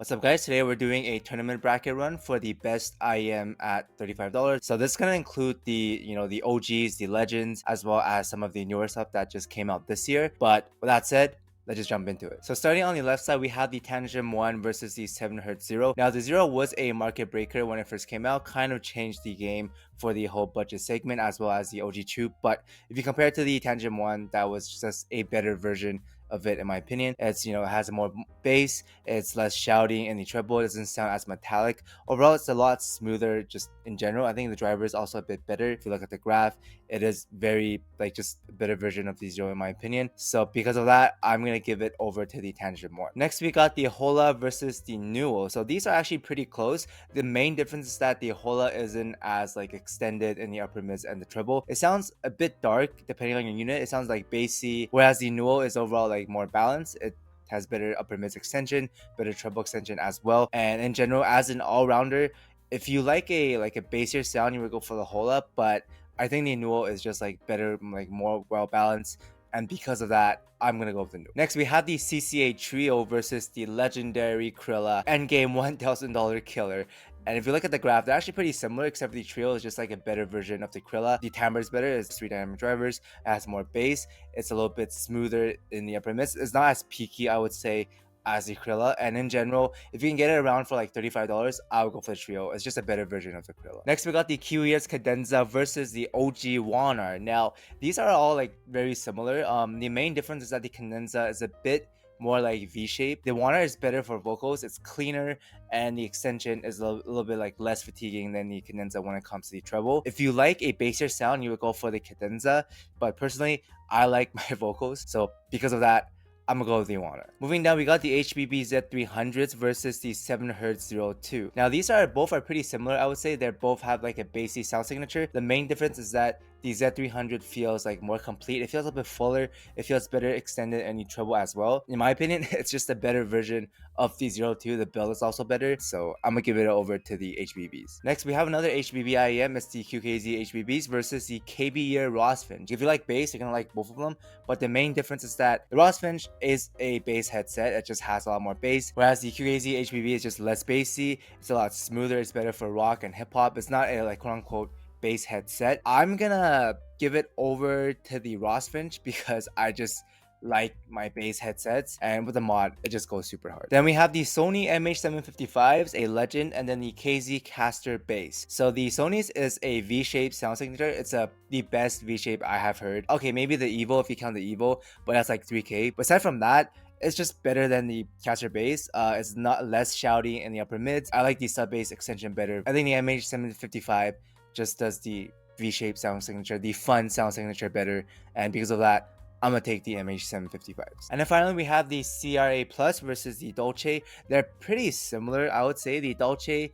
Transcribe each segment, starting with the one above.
What's up guys, today we're doing a tournament bracket run for the best IEM at $35. So this is going to include the OGs, the legends, as well as some of the newer stuff that just came out this year. But with that said, let's just jump into it. So starting on the left side, we have the Tangent 1 versus the 7Hz Zero. Now the Zero was a market breaker when it first came out, kind of changed the game for the whole budget segment as well as the OG Tube. But if you compare it to the Tangent 1, that was just a better version of it in my opinion. It's it has more bass, it's less shouting, and the treble doesn't sound as metallic. Overall, it's a lot smoother just in general. I think the driver is also a bit better. If you look at the graph, it is very like just a better version of the Zero in my opinion. So because of that, I'm gonna give it over to the Tangent more. Next, we got the Hola versus the Nuo. So these are actually pretty close. The main difference is that the Hola isn't as like extended in the upper mids and the treble. It sounds a bit dark depending on your unit. It sounds like bassy, whereas the Nuo is overall like more balanced. It has better upper mids extension, better treble extension as well. And in general, as an all-rounder, if you like a bassier sound, you would go for the Hola, but I think the Nuo is just like better, like more well balanced, and because of that, I'm gonna go with the Nuo. Next, we have the CCA Trio versus the legendary Krilla Endgame $1,000 killer. And if you look at the graph, they're actually pretty similar, except for the Trio is just like a better version of the Krilla. The timbre is better, it's 3 dynamic drivers, it has more bass, it's a little bit smoother in the upper mids. It's not as peaky, I would say, as the Krilla. And in general, if you can get it around for like $35, I would go for the Trio. It's just a better version of the Krilla. Next, we got the QES Cadenza versus the OG Wanar. Now, these are all like very similar. The main difference is that the Cadenza is a bit more like V-shape. The Wanar is better for vocals, it's cleaner, and the extension is a little bit like less fatiguing than the cadenza when it comes to the treble. If you like a bassier sound, you would go for the cadenza, but personally, I like my vocals, so because of that, I'm gonna go with the Wanar. Moving down, we got the HBB Z300s versus the 7Hz 02. Now, these are both pretty similar. I would say they both have like a bassy sound signature. The main difference is that the Z300 feels like more complete. It feels a bit fuller. It feels better extended and the treble as well. In my opinion, it's just a better version of the 02. The build is also better, so I'm gonna give it over to the HBBs. Next, we have another HBB IEM. It's the QKZ HBBs versus the KB Year Rosfinch. If you like bass, you're gonna like both of them, but the main difference is that the Rosfinch is a bass headset. It just has a lot more bass, whereas the QKZ HBB is just less bassy. It's a lot smoother. It's better for rock and hip hop. It's not a like quote unquote bass headset. I'm gonna give it over to the Rosfinch because I just like my bass headsets, and with the mod it just goes super hard. Then we have the Sony MH755s, a legend, and then the KZ Caster bass. So the Sony's is a V-shaped sound signature. It's the best V-shape I have heard. Okay, maybe the Evo if you count the Evo, but that's like 3K. But aside from that, it's just better than the caster bass. It's not less shouty in the upper mids. I like the sub bass extension better. I think the MH755 just does the V-shaped sound signature, the fun sound signature better, and because of that, I'm gonna take the MH755s. And then finally, we have the CRA Plus versus the Dolce. They're pretty similar, I would say. The Dolce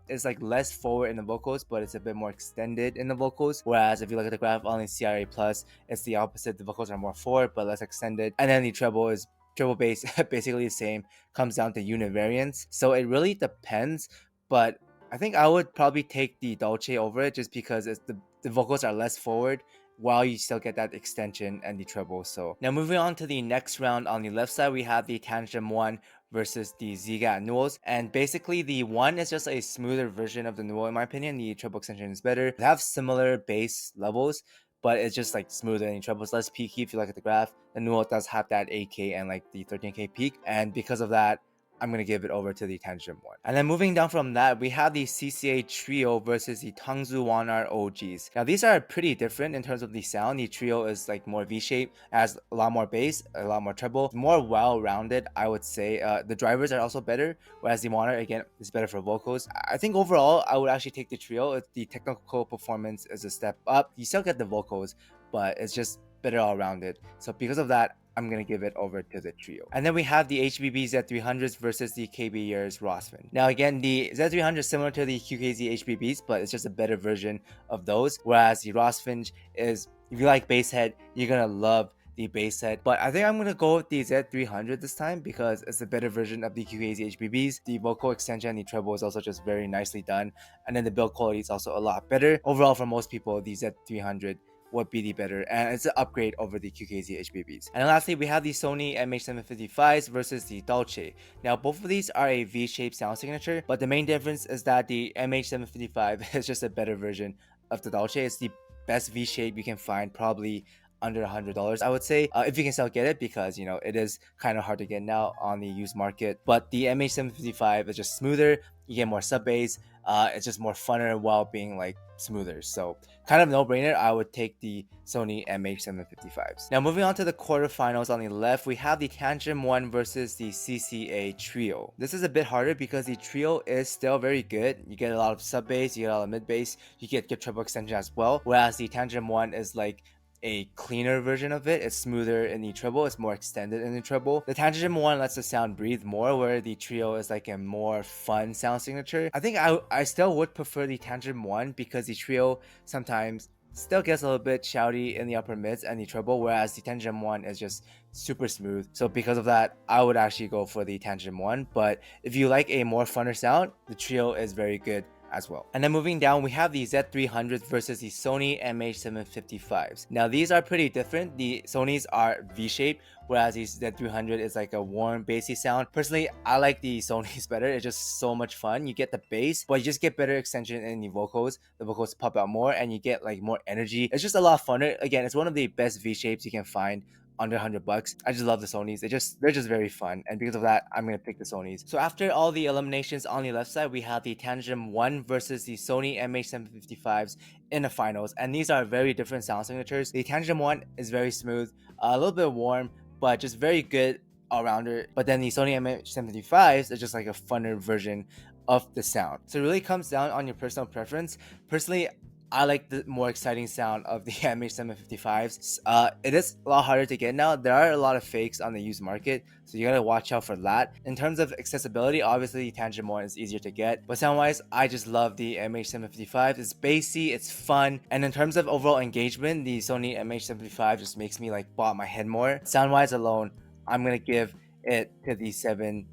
is like less forward in the vocals, but it's a bit more extended in the vocals. Whereas if you look at the graph on the CRA Plus, it's the opposite. The vocals are more forward, but less extended. And then the treble is treble bass, basically the same. Comes down to unit variance. So it really depends, but I think I would probably take the Dolce over it just because it's the vocals are less forward while you still get that extension and the treble. So now moving on to the next round, on the left side we have the Tangent 1 versus the Ziga Nuos, and basically the 1 is just a smoother version of the Nuo in my opinion. The treble extension is better. They have similar bass levels, but it's just like smoother and the treble is less peaky. If you look at the graph, the Nuo does have that 8K and like the 13K peak, and because of that, I'm going to give it over to the Tangent 1. And then moving down from that, we have the CCA Trio versus the Tangzu Wanar OGs. Now, these are pretty different in terms of the sound. The Trio is like more V-shaped, has a lot more bass, a lot more treble, more well-rounded, I would say. The drivers are also better, whereas the Wanar, again, is better for vocals. I think overall, I would actually take the Trio. The technical performance is a step up. You still get the vocals, but it's just better all-rounded. So because of that, I'm gonna give it over to the Trio. And then we have the HBB Z300s versus the KB Years Rosfin. Now again, the Z300 is similar to the QKZ HBBs, but it's just a better version of those. Whereas the Rosfinch is, if you like bass head, you're gonna love the bass head. But I think I'm gonna go with the Z300 this time because it's a better version of the QKZ HBBs. The vocal extension and the treble is also just very nicely done, and then the build quality is also a lot better. Overall, for most people, the Z300 would be the better, and it's an upgrade over the QKZ HBBs. And then lastly, we have the Sony MH755s versus the Dolce. Now, both of these are a V-shaped sound signature, but the main difference is that the MH755 is just a better version of the Dolce. It's the best V shape you can find, probably under $100, I would say, if you can still get it, because it is kind of hard to get now on the used market. But the MH755 is just smoother. You get more sub bass. It's just more funner while being like smoother. So kind of no brainer. I would take the Sony MH755s. Now moving on to the quarterfinals, on the left we have the Tantrum 1 versus the CCA Trio. This is a bit harder because the Trio is still very good. You get a lot of sub bass, you get a lot of mid bass, you get good treble extension as well, whereas the Tantrum 1 is like a cleaner version of it. It's smoother in the treble, it's more extended in the treble. The Tantrum 1 lets the sound breathe more, where the Trio is like a more fun sound signature. I think I still would prefer the Tantrum 1 because the Trio sometimes still gets a little bit shouty in the upper mids and the treble, whereas the Tantrum 1 is just super smooth. So because of that, I would actually go for the Tantrum 1. But if you like a more funner sound, the Trio is very good as well. And then moving down, we have the Z300 versus the Sony MH755s. Now these are pretty different. The Sonys are V-shaped, whereas the Z300 is like a warm bassy sound. Personally, I like the Sonys better. It's just so much fun. You get the bass, but you just get better extension in the vocals. The vocals pop out more and you get like more energy. It's just a lot funner. Again, it's one of the best V-shapes you can find under $100. I just love the Sonys. They're just very fun, and because of that, I'm gonna pick the Sonys. So after all the eliminations on the left side, we have the Tantrum 1 versus the Sony MH755s in the finals, and these are very different sound signatures. The Tantrum 1 is very smooth, a little bit warm, but just very good all-rounder. But then the Sony MH755s is just like a funner version of the sound. So it really comes down on your personal preference. Personally, I like the more exciting sound of the MH755s. It is a lot harder to get now. There are a lot of fakes on the used market, so you gotta watch out for that. In terms of accessibility, obviously the Tantrum 1 is easier to get, but sound-wise, I just love the MH755. It's bassy, it's fun, and in terms of overall engagement, the Sony MH755 just makes me like bob my head more. Sound-wise alone, I'm gonna give it to the 755s.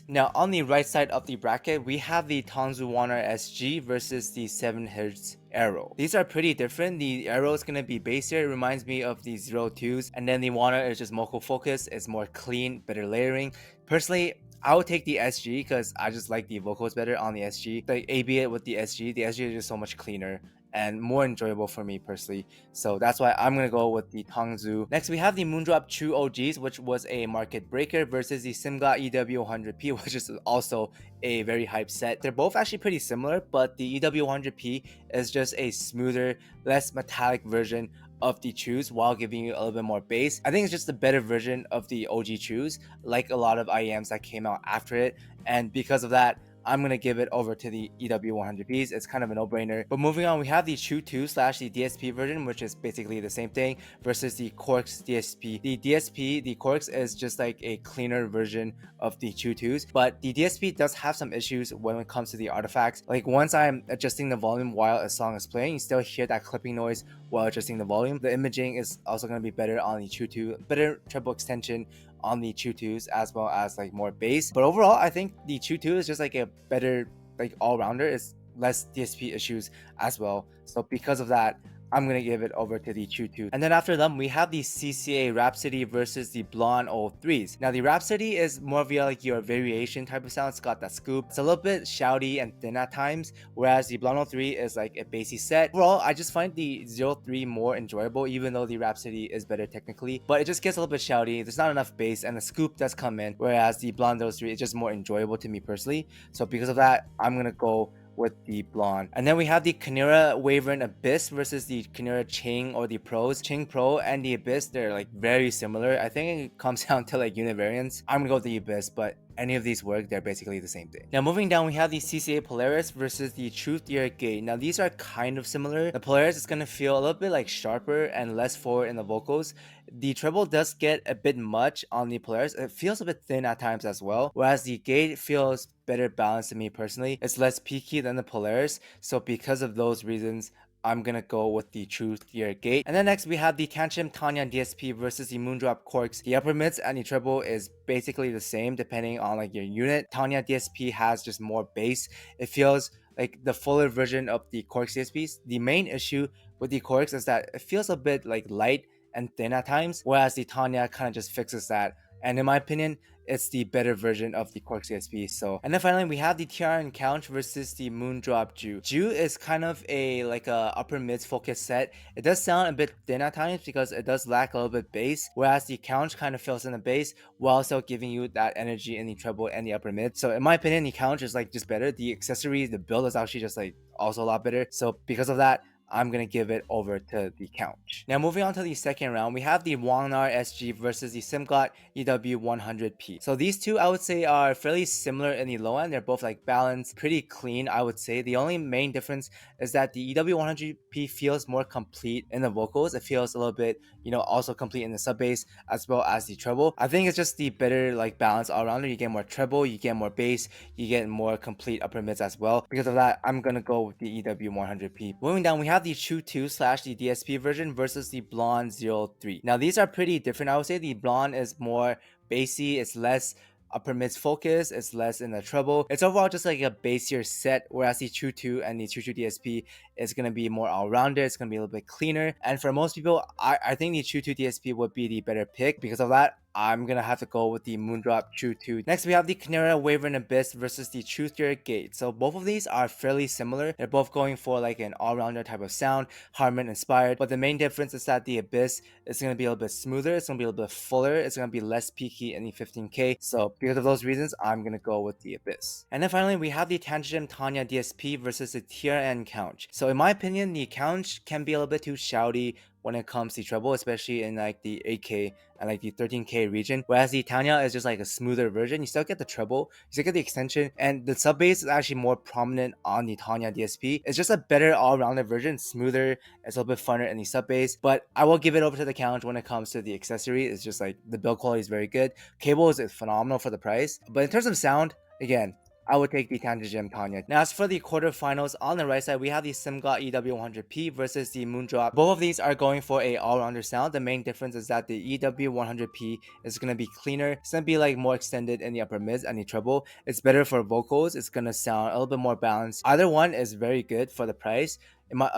Now on the right side of the bracket, we have the Tongzu Warner SG versus the 7Hz Aero. These are pretty different. The Aero is going to be bassier. It reminds me of the 02s, and then the Warner is just vocal focus. It's more clean, better layering. Personally, I would take the SG because I just like the vocals better on the SG. Like AB it with the SG is just so much cleaner and more enjoyable for me personally. So that's why I'm gonna go with the Tongzu. Next, we have the Moondrop True OGs, which was a market breaker, versus the Simga EW100P, which is also a very hype set. They're both actually pretty similar, but the EW100P is just a smoother, less metallic version of the Chews while giving you a little bit more bass. I think it's just a better version of the OG Chews, like a lot of IEMs that came out after it, and because of that, I'm gonna give it over to the EW100Ps. It's kind of a no-brainer. But moving on, we have the Chew 2 slash the DSP version, which is basically the same thing, versus the Quarks DSP. The DSP, the Quarks, is just like a cleaner version of the Chew 2s, but the DSP does have some issues when it comes to the artifacts. Like once I'm adjusting the volume while a song is playing, you still hear that clipping noise while adjusting the volume. The imaging is also gonna be better on the Chew 2, better treble extension on the Chew 2s, as well as like more bass. But overall, I think the Chew 2 is just like a better like all-rounder. It's less DSP issues as well. So because of that, I'm gonna give it over to the Chew 2. And then after them, we have the CCA Rhapsody versus the Blonde 03s. Now the Rhapsody is more of like your variation type of sound. It's got that scoop. It's a little bit shouty and thin at times, whereas the Blonde 03 is like a bassy set. Overall, I just find the 03 more enjoyable, even though the Rhapsody is better technically, but it just gets a little bit shouty. There's not enough bass and the scoop does come in, whereas the Blonde 03 is just more enjoyable to me personally. So because of that, I'm gonna go with the Blonde. And then we have the Kinera Wyvern Abyss versus the Kinera Ching or the Pros. Ching Pro and the Abyss, they're like very similar. I think it comes down to like unit variants. I'm gonna go with the Abyss, but any of these work, they're basically the same thing. Now moving down, we have the CCA Polaris versus the Truth Ear Gate. Now these are kind of similar. The Polaris is gonna feel a little bit like sharper and less forward in the vocals. The treble does get a bit much on the Polaris. It feels a bit thin at times as well, whereas the Gate feels better balanced to me personally. It's less peaky than the Polaris, so because of those reasons, I'm gonna go with the Truth Ear Gate. And then next we have the Tantrum Tanya DSP versus the Moondrop Quarks. The upper mids and the treble is basically the same depending on like your unit. Tanya DSP has just more bass. It feels like the fuller version of the Quarks DSPs. The main issue with the Corks is that it feels a bit like light and thin at times, whereas the Tanya kind of just fixes that. And in my opinion, it's the better version of the Quark CSP. So, and then finally we have the TR and Couch versus the Moondrop Ju. Ju is kind of a like a upper mids focus set. It does sound a bit thin at times because it does lack a little bit bass, whereas the Couch kind of fills in the bass while still giving you that energy in the treble and the upper mid. So in my opinion, the Couch is like just better. The accessories, the build is actually just like also a lot better. So because of that, I'm gonna give it over to the Couch. Now moving on to the second round, we have the Wangnar SG versus the Simgot EW100P. So these two I would say are fairly similar in the low end. They're both like balanced, pretty clean I would say. The only main difference is that the EW100P feels more complete in the vocals. It feels a little bit, also complete in the sub bass as well as the treble. I think it's just the better like balance all around. You get more treble, you get more bass, you get more complete upper mids as well. Because of that, I'm gonna go with the EW100P. Moving down, we have the Chu 2 slash the DSP version versus the Blonde 03. Now these are pretty different. I would say the Blonde is more bassy, it's less upper mids focus, it's less in the treble. It's overall just like a bassier set, whereas the Chu 2 and the Chu 2 DSP is going to be more all-rounded, it's going to be a little bit cleaner. And for most people, I think the Chu 2 DSP would be the better pick. Because of that, I'm gonna have to go with the Moondrop Chu 2. Next, we have the Canera Wavering Abyss versus the Truthier Gate. So both of these are fairly similar. They're both going for like an all-rounder type of sound, Harman inspired. But the main difference is that the Abyss is gonna be a little bit smoother, it's gonna be a little bit fuller, it's gonna be less peaky in the 15K. So because of those reasons, I'm gonna go with the Abyss. And then finally, we have the Tantrum Tanya DSP versus the TRN Couch. So in my opinion, the Couch can be a little bit too shouty when it comes to treble, especially in like the 8K and like the 13K region, whereas the Tanya is just like a smoother version. You still get the treble, you still get the extension, and the sub bass is actually more prominent on the Tanya DSP. It's just a better all-rounded version, smoother, it's a little bit funner in the sub bass. But I will give it over to the Couch when it comes to the accessory. It's just like the build quality is very good, cable is phenomenal for the price, but in terms of sound, again, I would take the Tantrum Tanya. Now, as for the quarterfinals, on the right side, we have the Simgot EW100P versus the Moondrop. Both of these are going for a all-rounder sound. The main difference is that the EW100P is going to be cleaner. It's going to be like more extended in the upper mids and the treble. It's better for vocals. It's going to sound a little bit more balanced. Either one is very good for the price.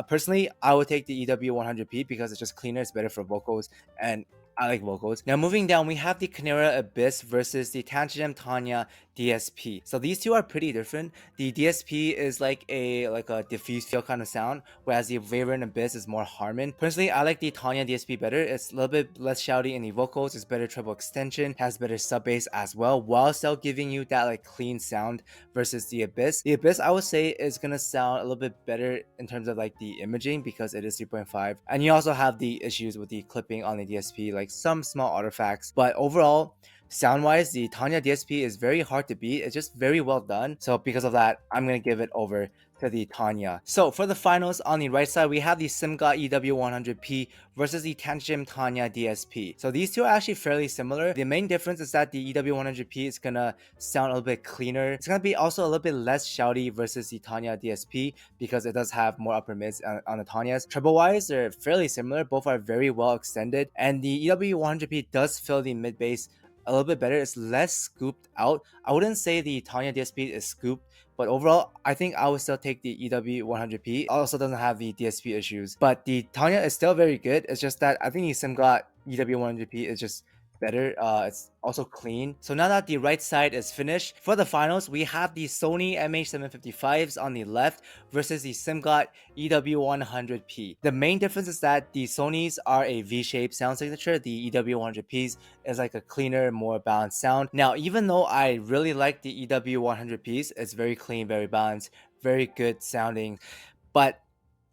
Personally, I would take the EW100P because it's just cleaner. It's better for vocals, and I like vocals. Now moving down, we have the Canera Abyss versus the Tantrum Tanya DSP. So these two are pretty different. The DSP is like a diffuse feel kind of sound, whereas the Wavering Abyss is more Harman. Personally, I like the Tanya DSP better. It's a little bit less shouty in the vocals, it's better treble extension, has better sub bass as well, while still giving you that like clean sound versus the Abyss. The Abyss, I would say, is gonna sound a little bit better in terms of like the imaging because it is 3.5, and you also have the issues with the clipping on the DSP, like some small artifacts. But overall, sound wise, the Tanya DSP is very hard to beat. It's just very well done. So because of that, I'm gonna give it over to the Tanya. So for the finals, on the right side, we have the Simgot EW100P versus the Tantrum Tanya DSP. So these two are actually fairly similar. The main difference is that the EW100P is gonna sound a little bit cleaner. It's gonna be also a little bit less shouty versus the Tanya DSP because it does have more upper mids on the Tanyas. Treble wise, they're fairly similar. Both are very well extended, and the EW100P does fill the mid bass a little bit better. It's less scooped out. I wouldn't say the Tanya DSP is scooped, but overall, I think I would still take the EW100P. Also doesn't have the DSP issues, but the Tanya is still very good. It's just that I think the Simgot EW100P is just better. It's also clean. So now that the right side is finished, for the finals, we have the Sony MH755s on the left versus the Simgot EW100P. The main difference is that the Sonys are a V-shaped sound signature. The EW100Ps is like a cleaner, more balanced sound. Now, even though I really like the EW100Ps, it's very clean, very balanced, very good sounding, but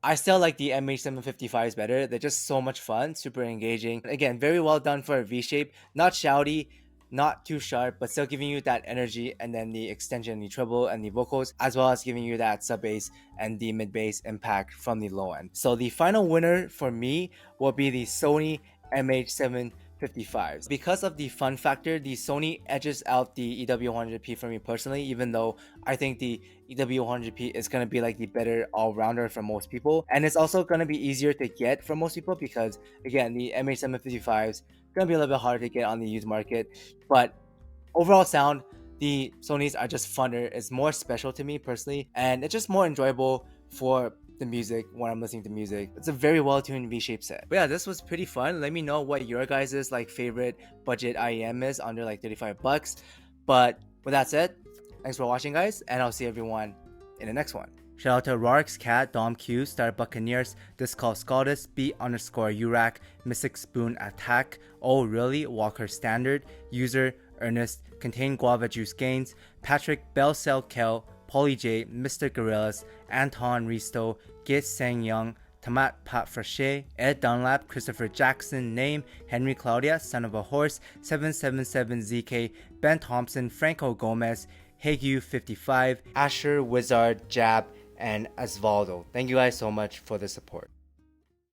I still like the MH755s better. They're just so much fun, super engaging. Again, very well done for a V-shape. Not shouty, not too sharp, but still giving you that energy, and then the extension, the treble, and the vocals, as well as giving you that sub bass and the mid bass impact from the low end. So the final winner for me will be the Sony MH755s. Because of the fun factor, the Sony edges out the EW100P for me personally, even though I think the EW100P is going to be like the better all-rounder for most people, and it's also going to be easier to get for most people because again, the MH755s going to be a little bit harder to get on the used market. But overall sound, the Sonys are just funner. It's more special to me personally, and it's just more enjoyable for the music when I'm listening to music. It's a very well-tuned V-shaped set. But yeah, this was pretty fun. Let me know what your guys' like favorite budget IEM is under like 35 bucks. But with that said, thanks for watching, guys, and I'll see everyone in the next one. Shout out to Rark's Cat, Dom Q, Star Buccaneers, Discall Scaldus, B_Urac, Mystic Spoon Attack, Oh Really, Walker Standard, User, Ernest, Contain Guava Juice Gains, Patrick, Bellcell Kel, Polly J, Mr. Gorillas, Anton Risto, Git Sang Young, Tamat Pat Frachet, Ed Dunlap, Christopher Jackson, Name, Henry Claudia, Son of a Horse, 777ZK, Ben Thompson, Franco Gomez, Hegu55, Asher Wizard, Jab, and Osvaldo. Thank you guys so much for the support.